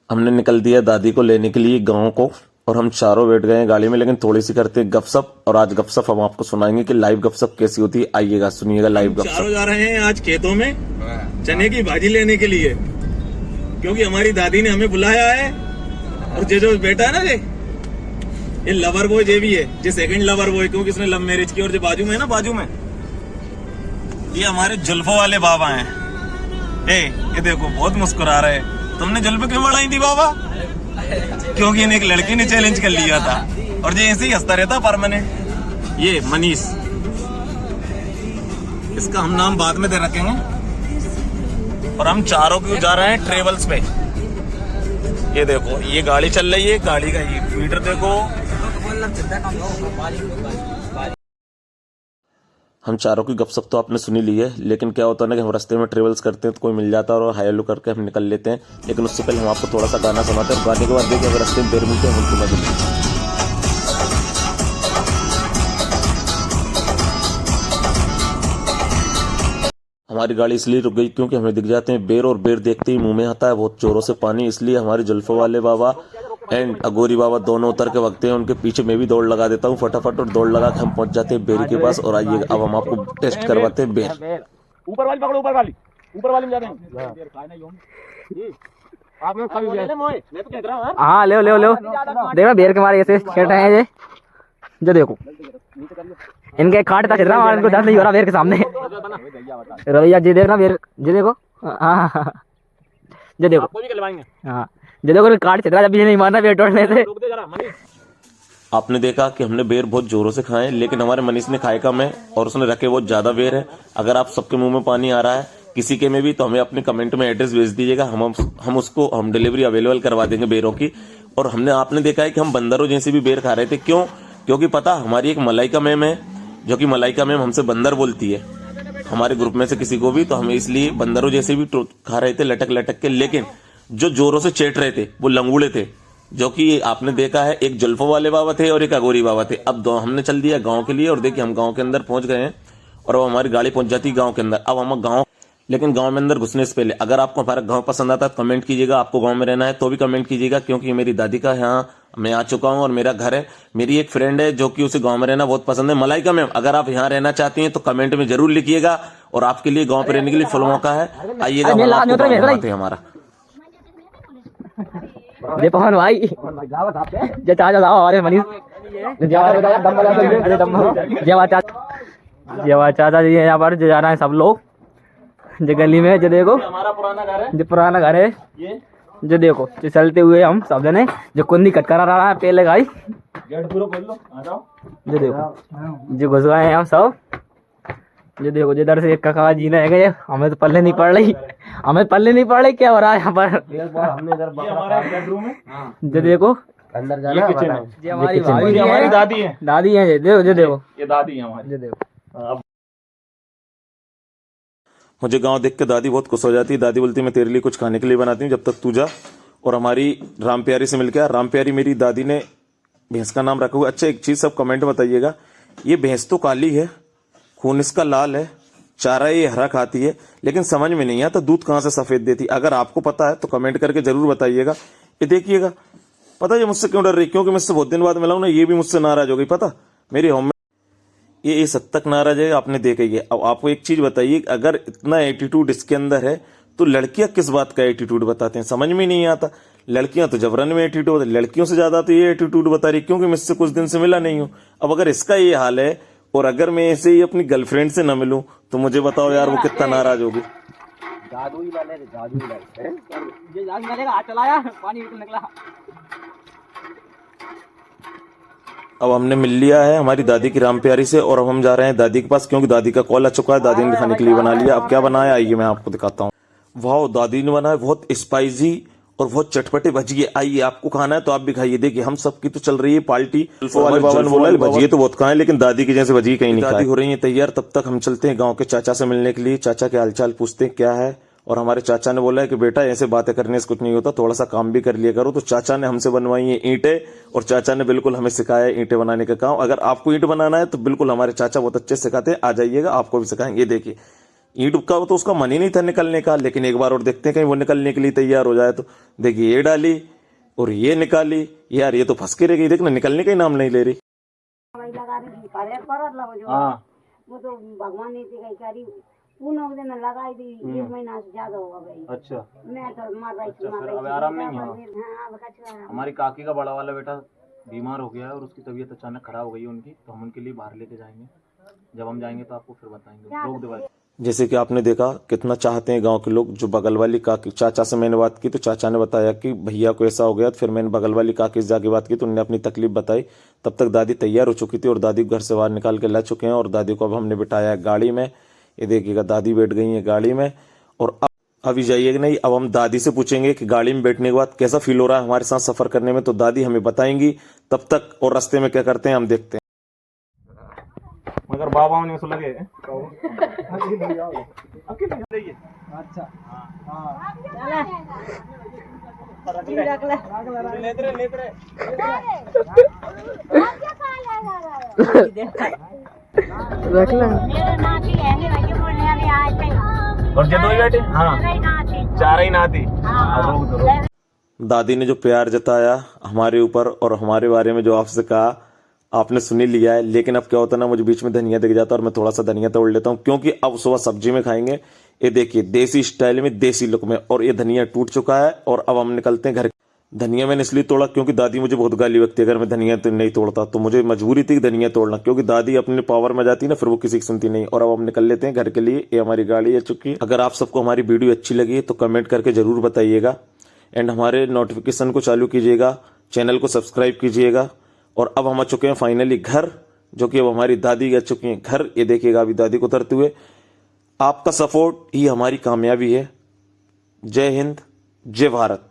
हमने निकल दिया दादी को लेने के लिए गांव को और हम चारों बैठ गए हैं गाड़ी में, लेकिन थोड़ी सी करते हैं गपशप। और आज गपशप हम आपको सुनाएंगे कि लाइव गपशप कैसी होती है। आइएगा सुनिएगा लाइव गपशप। चारों जा रहे हैं आज खेतों में चने की भाजी लेने के लिए, क्योंकि हमारी दादी ने हमें बुलाया है। और जो बेटा है ना, ये लवर बॉय जे भी है, जो सेकंड लवर बॉय, क्योंकि इसने लव मैरिज की। और जो बाजू में है ना, बाजू में ये हमारे जुल्फों वाले बाबा हैं। ये देखो बहुत मुस्कुरा रहे। तुमने जुल्फ क्यों बढ़ाई थी बाबा? क्योंकि इन्हें एक लड़की ने चैलेंज कर लिया था और ये ऐसे ही हंसता रहता परमानेंट। ये मनीष, इसका हम नाम बाद में दे रखेंगे। और हम चारों क्यों जा रहे हैं ट्रेवल्स पे। ये देखो ये गाड़ी चल रही है, गाड़ी का ये मीटर देखो। हम चारों की गपशप तो आपने सुनी ली है, लेकिन क्या होता है ना कि हम रास्ते में ट्रेवल्स करते हैं तो कोई मिल जाता है और हाई हेलो करके हम निकल लेते हैं। लेकिन उससे पहले हम आपको थोड़ा सा गाना सुनाते हैं। गाने के बाद देखिए अगर रास्ते में देर मिलते हैं हम उनको मजे। हमारी गाड़ी इसलिए रुक गई क्योंकि हमें दिख जाते हैं बेर, और बेर देखते ही मुंह में आता है बहुत जोरों से पानी। इसलिए हमारे जुल्फों वाले बाबा एंड अगोरी बाबा दोनों उतर के वक्त हैं। उनके पीछे मैं भी दौड़ लगा देता हूँ फटाफट, और दौड़ लगा के हम पहुंच जाते हैं बेर के पास। और आइए अब हम आपको टेस्ट करवाते हैं बेर। ऊपर वाली पकड़ो, ऊपर वाली में जाते हैं। हाँ ले देखो बेर के मारे ऐसे खेल रहे हैं ये। जो देखो इनके खाट था चित्रा, इनको दर्द नहीं हो रहा बेर के सामने। रवैया जी देखना बेर, जी देखो। हाँ जो देखो, हाँ जो देखो काट चित्रा, जब भी नहीं मारना बेर तोड़ने से। आपने देखा कि हमने बेर बहुत जोरों से खाए, लेकिन हमारे मनीष ने खाए कम है और उसने रखे बहुत ज्यादा बेर है। अगर आप सबके मुंह में पानी आ रहा है किसी के में भी, तो हमें अपने कमेंट में एड्रेस भेज दीजिएगा। हम डिलीवरी अवेलेबल करवा देंगे बेरों की। और आपने देखा है कि हम बंदरों जैसे भी बेर खा रहे थे। क्यों? क्योंकि पता हमारी एक मलाइका मैम है, जो कि मलाइका मैम हमसे बंदर बोलती है हमारे ग्रुप में से किसी को भी, तो हमें इसलिए बंदरों जैसे भी खा रहे थे लटक लटक के। लेकिन जो जोरों से चेट रहे थे वो लंगूड़े थे, जो कि आपने देखा है एक जुल्फों वाले बाबा थे और एक अगोरी बाबा थे। अब हमने चल दिया गांव के लिए, और देखिए हम गांव के अंदर पहुंच गए हैं और अब हमारी गाड़ी पहुंच जाती है गांव के अंदर। अब हम गांव, लेकिन गांव में अंदर घुसने से पहले अगर आपको हमारा गांव पसंद आता है तो कमेंट कीजिएगा। आपको गांव में रहना है तो भी कमेंट कीजिएगा, क्योंकि मेरी दादी का यहाँ मैं आ चुका हूं और मेरा घर है। मेरी एक फ्रेंड है जो कि उसे गांव में रहना बहुत पसंद है, मलाइका मैम। अगर आप यहाँ रहना चाहती हैं तो कमेंट में जरूर लिखिएगा, और आपके लिए गांव पे रहने के लिए फुल मौका है। आइएगा हमारा ये पवन भाई जो चाचा था हमारे मनीष, चाचा जी यहाँ पर जो जा रहे हैं सब लोग जो गली में। जो देखो हमारा पुराना घर है, जो पुराना घर है ये जो देखो, जो चलते हुए हम सब जने जो कुंदी कट करा रहा है पेड़ लगाई। जो देखो जो घुस गए हैं हम सब। जो देखो जिधर से काका जी ने गए, हमें तो पल्ले नहीं पड़ रही, क्या हो रहा है यहाँ पर। जो देखो अंदर जाना, ये किचन है, ये हमारी भाभी है, हमारी दादी है। जो देखो ये दादी है हमारी। जो देखो मुझे गांव देख के दादी बहुत खुश हो जाती है। दादी बोलती है मैं तेरे लिए कुछ खाने के लिए बनाती हूँ, जब तक तू जा। और हमारी राम प्यारी से मिल गया। राम प्यारी मेरी दादी ने भैंस का नाम रखा हुआ। अच्छा एक चीज सब कमेंट बताइएगा, ये भैंस तो काली है, खून इसका लाल है, चारा ये हरा खाती है, लेकिन समझ में नहीं आता दूध कहाँ से सफेद देती। अगर आपको पता है तो कमेंट करके जरूर बताइएगा। ये देखिएगा, पता है ये मुझसे क्यों डर रही? क्योंकि मुझसे बहुत दिन बाद मिला हूं ना, ये भी मुझसे नाराज हो गई। पता मेरी होम में ये सब तक नाराज है, आपने देखा ही है। अब आपको एक चीज बताइए, अगर इतना एटीट्यूड इसके अंदर है तो लड़कियां किस बात का एटीट्यूड बताते हैं? समझ में नहीं आता। लड़कियां तो जबरन में एटीट्यूड, लड़कियों से ज्यादा तो ये एटीट्यूड बता रही, क्योंकि मुझसे कुछ दिन से मिला नहीं हूं। अब अगर इसका ये हाल है, और अगर मैं ऐसे ही अपनी गर्लफ्रेंड से न मिलूं, तो मुझे बताओ यार वो कितना नाराज होगी। अब हमने मिल लिया है हमारी दादी की राम प्यारी से, और अब हम जा रहे हैं दादी के पास, क्योंकि दादी का कॉल आ चुका है। दादी ने खाने के लिए बना लिया। अब क्या बनाया आइए मैं आपको दिखाता हूँ। वाह, दादी ने बनाया बहुत स्पाइसी और बहुत चटपटे भजिए। आइए आपको खाना है तो आप भी खाइए। देखिए हम सबकी तो चल रही है पार्टी। वाले बाबा ने बोला भजिए तो बहुत खाए, लेकिन दादी की जैसे भजिए कहीं नहीं खाई। दादी हो रही है तैयार, तब तक हम चलते हैं गाँव के चाचा से मिलने के लिए। चाचा के हालचाल पूछते हैं क्या है। और हमारे चाचा ने बोला है कि बेटा ऐसे बातें करने से कुछ नहीं होता, थोड़ा सा काम भी कर लिया करो। तो चाचा ने हमसे बनवाई है ईंटें, और चाचा ने बिल्कुल हमें सिखाया है ईंटें बनाने का काम। अगर आपको ईंट बनाना है तो बिल्कुल हमारे चाचा बहुत अच्छे सिखाते हैं, आ जाइएगा आपको भी सिखाएंगे। देखिए ईंट का तो उसका मन ही नहीं था निकलने का, लेकिन एक बार और देखते हैं कहीं वो निकलने के लिए तैयार हो जाए। तो देखिए ये डाली और ये निकाली, यार ये तो फंस के रह गई, देखना निकलने का ही नाम नहीं ले रही। हाँ वो तो भगवान ने कही करी पूर्ण हो दिन लगाई थी, 1 महीना से ज्यादा होगा भाई। अच्छा मैं तो मर रही थी, मर फिर रही अब थी। आराम नहीं है? हाँ, अब कचरा है। हमारी काकी का बड़ा वाला बेटा बीमार हो गया है और उसकी तबीयत अचानक खराब हो गई है उनकी, तो हम उनके लिए बाहर लेके जाएंगे। जब हम जाएंगे तो आपको फिर बताएंगे। रोक दे भाई। जैसे कि आपने देखा कितना चाहते हैं गांव के लोग। जो बगल वाली काकी, चाचा से मैंने बात की तो चाचा ने बताया कि भैया को ऐसा हो गया। फिर मैंने बगल वाली काकी से जाके बात की तो उन्होंने अपनी तकलीफ बताई। तब तक दादी तैयार हो चुकी थी और दादी को घर से बाहर निकाल के ला चुके हैं और दादी को अब हमने बिठाया है गाड़ी में। ये देखिएगा दादी बैठ गई है गाड़ी में। और अब अभी जाइएगा नहीं, अब हम दादी से पूछेंगे कि गाड़ी में बैठने के बाद कैसा फील हो रहा है हमारे साथ सफर करने में। तो दादी हमें बताएंगी। तब तक और रास्ते में क्या करते हैं हम देखते हैं। मगर बाबा ने लगे अच्छा रख ले। मेरे नाती है, मेरे बोलने वाले आए थे। और जब दो बेटे हाँ मेरे नाती। चार ही नाती। हाँ। रोक दो। दादी ने जो प्यार जताया हमारे ऊपर और हमारे बारे में जो आपसे कहा आपने सुनी लिया है। लेकिन अब क्या होता है ना, मुझे बीच में धनिया दिख जाता है और मैं थोड़ा सा धनिया तोड़ लेता हूँ, क्योंकि अब सुबह सब्जी में खाएंगे। ये देखिए देसी स्टाइल में, देसी लुक में। और ये धनिया टूट चुका है और अब हम निकलते हैं घर। धनिया मैंने इसलिए तोड़ा क्योंकि दादी मुझे बहुत गाली बकती है अगर मैं धनिया तो नहीं तोड़ता, तो मुझे मजबूरी थी धनिया तोड़ना, क्योंकि दादी अपने पावर में जाती ना फिर वो किसी की सुनती नहीं। और अब हम निकल लेते हैं घर के लिए। ये हमारी गाड़ी आ चुकी है। अगर आप सबको हमारी वीडियो अच्छी लगी तो कमेंट करके जरूर बताइएगा एंड हमारे नोटिफिकेशन को चालू कीजिएगा, चैनल को सब्सक्राइब कीजिएगा। और अब हम आ चुके हैं फाइनली घर, जो कि अब हमारी दादी आ चुकी हैं घर। ये देखिएगा अभी दादी को उतरते हुए। आपका सपोर्ट ही हमारी कामयाबी है। जय हिंद, जय भारत।